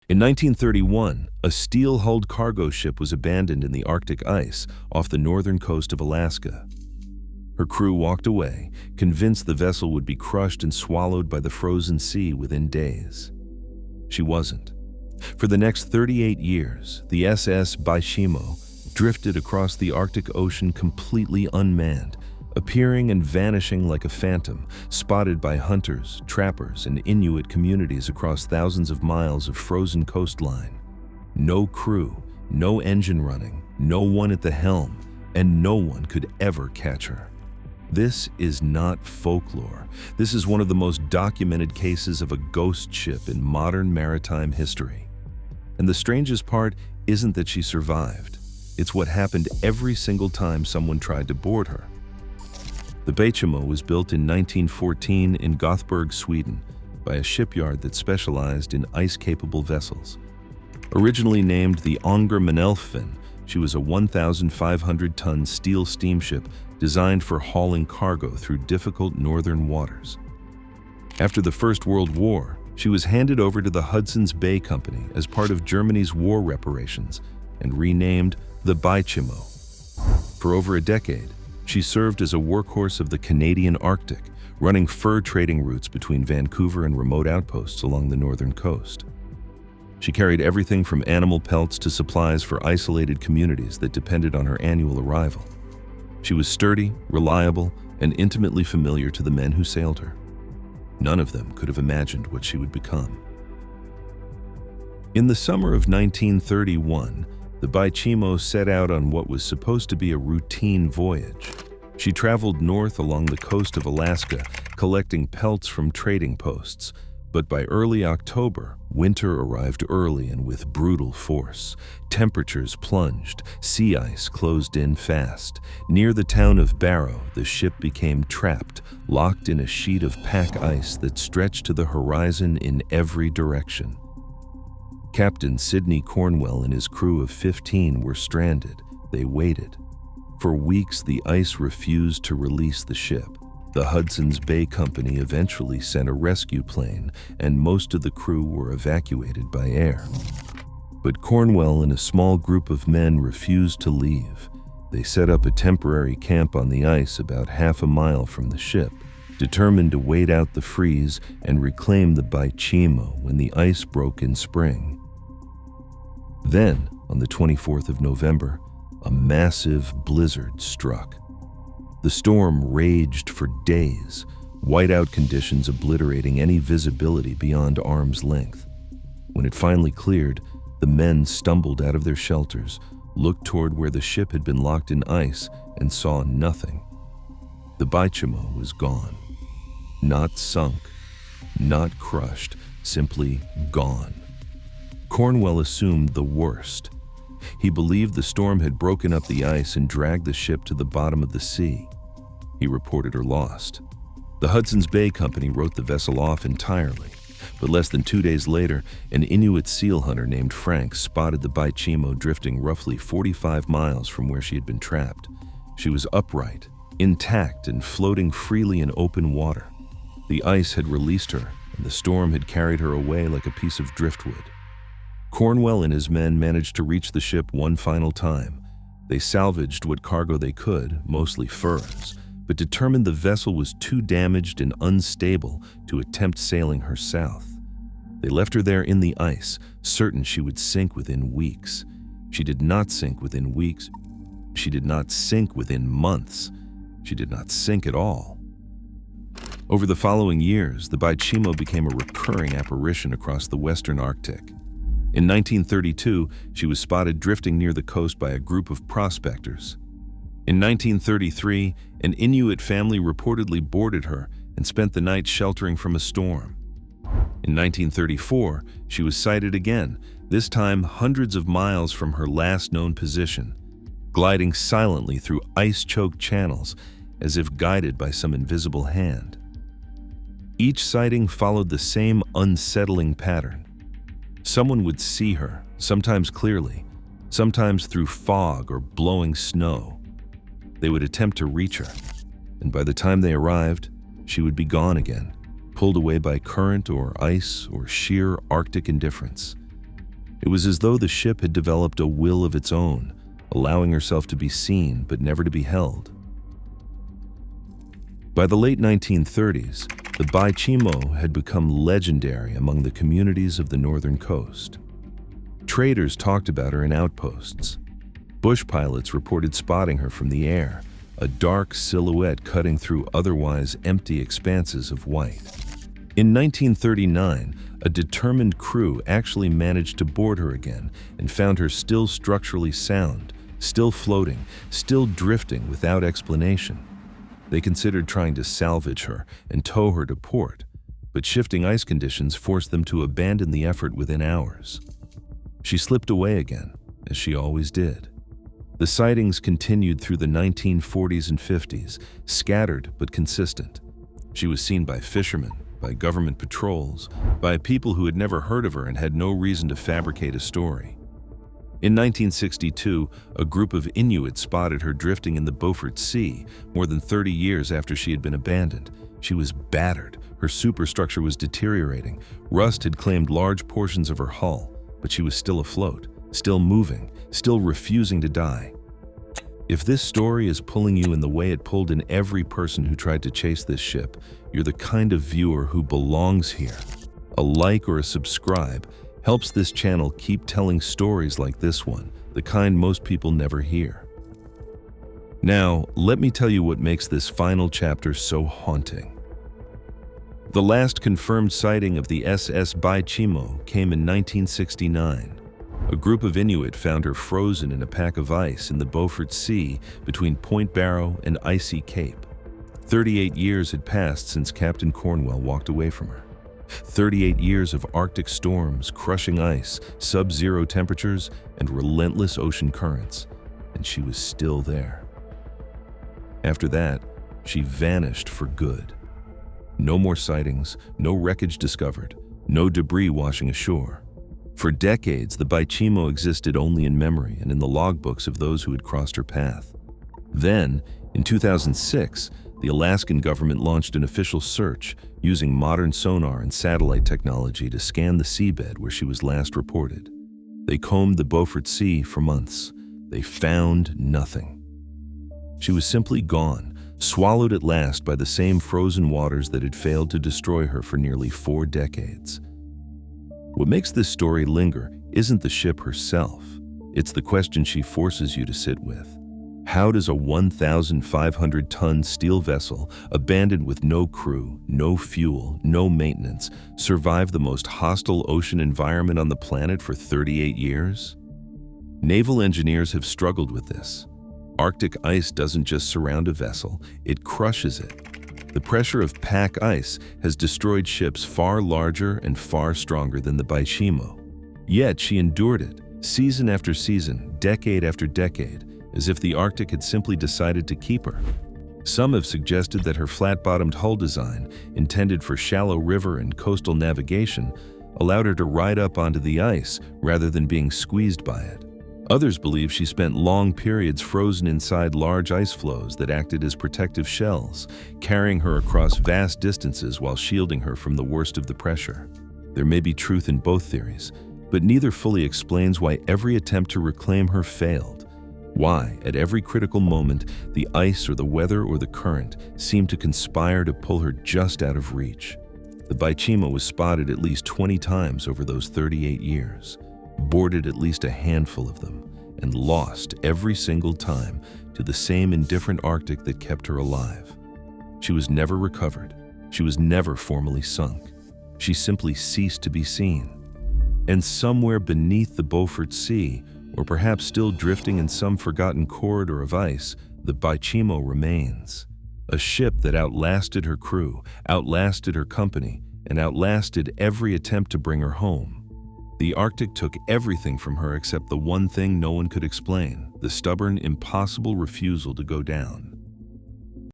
In 1931, a steel-hulled cargo ship was abandoned in the Arctic ice off the northern coast of Alaska. Her crew walked away, convinced the vessel would be crushed and swallowed by the frozen sea within days. She wasn't. For the next 38 years, the SS Baishimo drifted across the Arctic Ocean completely unmanned, appearing and vanishing like a phantom, spotted by hunters, trappers, and Inuit communities across thousands of miles of frozen coastline. No crew, no engine running, no one at the helm, and no one could ever catch her. This is not folklore. This is one of the most documented cases of a ghost ship in modern maritime history. And the strangest part isn't that she survived. It's what happened every single time someone tried to board her. The Baishimo was built in 1914 in Gothenburg, Sweden, by a shipyard that specialized in ice-capable vessels. Originally named the Ånger Manelfen, she was a 1,500-ton steel steamship designed for hauling cargo through difficult northern waters. After the First World War, she was handed over to the Hudson's Bay Company as part of Germany's war reparations and renamed the Baishimo. For over a decade, she served as a workhorse of the Canadian Arctic, running fur trading routes between Vancouver and remote outposts along the northern coast. She carried everything from animal pelts to supplies for isolated communities that depended on her annual arrival. She was sturdy, reliable, and intimately familiar to the men who sailed her. None of them could have imagined what she would become. In the summer of 1931, the Baishimo set out on what was supposed to be a routine voyage. She traveled north along the coast of Alaska, collecting pelts from trading posts. But by early October, winter arrived early and with brutal force. Temperatures plunged, sea ice closed in fast. Near the town of Barrow, the ship became trapped, locked in a sheet of pack ice that stretched to the horizon in every direction. Captain Sidney Cornwell and his crew of 15 were stranded. They waited. For weeks, the ice refused to release the ship. The Hudson's Bay Company eventually sent a rescue plane, and most of the crew were evacuated by air. But Cornwell and a small group of men refused to leave. They set up a temporary camp on the ice about half a mile from the ship, determined to wait out the freeze and reclaim the Baishimo when the ice broke in spring. Then, on the 24th of November, a massive blizzard struck. The storm raged for days, whiteout conditions obliterating any visibility beyond arm's length. When it finally cleared, the men stumbled out of their shelters, looked toward where the ship had been locked in ice, and saw nothing. The Baishimo was gone. Not sunk, not crushed, simply gone. Cornwell assumed the worst. He believed the storm had broken up the ice and dragged the ship to the bottom of the sea. He reported her lost. The Hudson's Bay Company wrote the vessel off entirely, but less than 2 days later, an Inuit seal hunter named Frank spotted the Baishimo drifting roughly 45 miles from where she had been trapped. She was upright, intact, and floating freely in open water. The ice had released her, and the storm had carried her away like a piece of driftwood. Cornwell and his men managed to reach the ship one final time. They salvaged what cargo they could, mostly furs, but determined the vessel was too damaged and unstable to attempt sailing her south. They left her there in the ice, certain she would sink within weeks. She did not sink within weeks. She did not sink within months. She did not sink at all. Over the following years, the Baishimo became a recurring apparition across the western Arctic. In 1932, she was spotted drifting near the coast by a group of prospectors. In 1933, an Inuit family reportedly boarded her and spent the night sheltering from a storm. In 1934, she was sighted again, this time hundreds of miles from her last known position, gliding silently through ice-choked channels as if guided by some invisible hand. Each sighting followed the same unsettling pattern. Someone would see her, sometimes clearly, sometimes through fog or blowing snow. They would attempt to reach her, and by the time they arrived, she would be gone again, pulled away by current or ice or sheer Arctic indifference. It was as though the ship had developed a will of its own, allowing herself to be seen but never to be held. By the late 1930s, the Baichimo had become legendary among the communities of the northern coast. Traders talked about her in outposts. Bush pilots reported spotting her from the air, a dark silhouette cutting through otherwise empty expanses of white. In 1939, a determined crew actually managed to board her again and found her still structurally sound, still floating, still drifting without explanation. They considered trying to salvage her and tow her to port, but shifting ice conditions forced them to abandon the effort within hours. She slipped away again, as she always did. The sightings continued through the 1940s and 50s, scattered but consistent. She was seen by fishermen, by government patrols, by people who had never heard of her and had no reason to fabricate a story. In 1962, a group of Inuit spotted her drifting in the Beaufort Sea more than 30 years after she had been abandoned. She was battered, her superstructure was deteriorating, rust had claimed large portions of her hull, but she was still afloat, still moving, still refusing to die. If this story is pulling you in the way it pulled in every person who tried to chase this ship, you're the kind of viewer who belongs here. A like or a subscribe helps this channel keep telling stories like this one, the kind most people never hear. Now, let me tell you what makes this final chapter so haunting. The last confirmed sighting of the SS Baichimo came in 1969. A group of Inuit found her frozen in a pack of ice in the Beaufort Sea between Point Barrow and Icy Cape. 38 years had passed since Captain Cornwell walked away from her. 38 years of Arctic storms, crushing ice, sub-zero temperatures, and relentless ocean currents, and she was still there. After that, she vanished for good. No more sightings, no wreckage discovered, no debris washing ashore. For decades, the Baichimo existed only in memory and in the logbooks of those who had crossed her path. Then, in 2006, the Alaskan government launched an official search using modern sonar and satellite technology to scan the seabed where she was last reported. They combed the Beaufort Sea for months. They found nothing. She was simply gone, swallowed at last by the same frozen waters that had failed to destroy her for nearly 4 decades. What makes this story linger isn't the ship herself. It's the question she forces you to sit with. How does a 1,500-ton steel vessel, abandoned with no crew, no fuel, no maintenance, survive the most hostile ocean environment on the planet for 38 years? Naval engineers have struggled with this. Arctic ice doesn't just surround a vessel, it crushes it. The pressure of pack ice has destroyed ships far larger and far stronger than the Baichimo. Yet she endured it, season after season, decade after decade, as if the Arctic had simply decided to keep her. Some have suggested that her flat-bottomed hull design, intended for shallow river and coastal navigation, allowed her to ride up onto the ice rather than being squeezed by it. Others believe she spent long periods frozen inside large ice floes that acted as protective shells, carrying her across vast distances while shielding her from the worst of the pressure. There may be truth in both theories, but neither fully explains why every attempt to reclaim her failed. Why, at every critical moment, the ice or the weather or the current seemed to conspire to pull her just out of reach. The Baichimo was spotted at least 20 times over those 38 years, boarded at least a handful of them, and lost every single time to the same indifferent Arctic that kept her alive. She was never recovered. She was never formally sunk. She simply ceased to be seen. And somewhere beneath the Beaufort Sea, or perhaps still drifting in some forgotten corridor of ice, the Baichimo remains. A ship that outlasted her crew, outlasted her company, and outlasted every attempt to bring her home. The Arctic took everything from her except the one thing no one could explain, the stubborn, impossible refusal to go down.